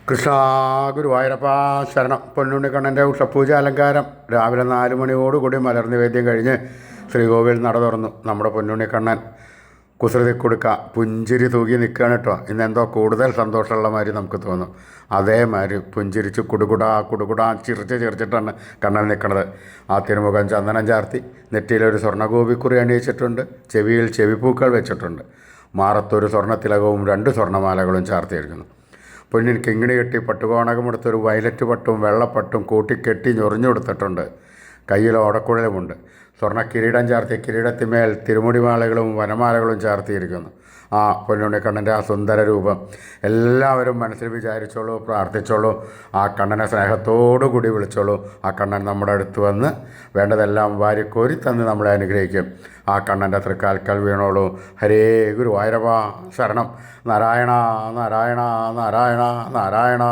കൃഷ്ണ ഗുരുവായൂരപ്പ ശരണം. പൊന്നുണ്ണിക്കണ്ണൻ്റെ ഉഷപൂജ അലങ്കാരം രാവിലെ 4 മണിയോടുകൂടി മലർനിവേദ്യം കഴിഞ്ഞ് ശ്രീകോവിൽ നട തുറന്നു. നമ്മുടെ പൊന്നുണ്ണിക്കണ്ണൻ കുസൃതി കൊടുക്ക പുഞ്ചിരി തൂകി നിൽക്കുകയാണ് കേട്ടോ. ഇന്നെന്തോ കൂടുതൽ സന്തോഷമുള്ള മാതിരി നമുക്ക് തോന്നും. അതേമാതിരി പുഞ്ചിരിച്ച് കുടുകുടാ ചിരിച്ചിട്ടാണ് കണ്ണൻ നിൽക്കുന്നത്. ആ തിരുമുഖം ചന്ദനം ചാർത്തി നെറ്റിയിലൊരു സ്വർണ്ണഗോപിക്കുറി അണിയിച്ചിട്ടുണ്ട്. ചെവിയിൽ ചെവിപ്പൂക്കൾ വെച്ചിട്ടുണ്ട്. മാറത്തൊരു സ്വർണ്ണത്തിലകവും 2 സ്വർണ്ണമാലകളും ചാർത്തിയിരിക്കുന്നു. പൊന്നിന് കിങ്ങിണി കെട്ടി പട്ടുകോണകമെടുത്തൊരു വയലറ്റ് പട്ടും വെള്ളപ്പട്ടും കൂട്ടിക്കെട്ടി ഞൊറിഞ്ഞു കൊടുത്തിട്ടുണ്ട്. കയ്യിൽ ഓടക്കുഴലുമുണ്ട്. സ്വർണ്ണ കിരീടം ചാർത്തിയ കിരീടത്തിന്മേൽ തിരുമുടിമാലകളും വനമാലകളും ചാർത്തിയിരിക്കുന്നു. ആ പൊന്നുണ്ണിക്കണ്ണൻ്റെ ആ സുന്ദര രൂപം എല്ലാവരും മനസ്സിൽ വിചാരിച്ചോളൂ, പ്രാർത്ഥിച്ചോളൂ. ആ കണ്ണനെ സ്നേഹത്തോടു കൂടി വിളിച്ചോളൂ. ആ കണ്ണൻ നമ്മുടെ അടുത്ത് വന്ന് വേണ്ടതെല്ലാം വാരിക്കോരി തന്ന് നമ്മളെ അനുഗ്രഹിക്കും. ആ കണ്ണൻ്റെ തൃക്കാൽക്കൽ വീണോളൂ. ഹരേ ഗുരുവായൂരപ്പ ശരണം. നാരായണ നാരായണ നാരായണ നാരായണ.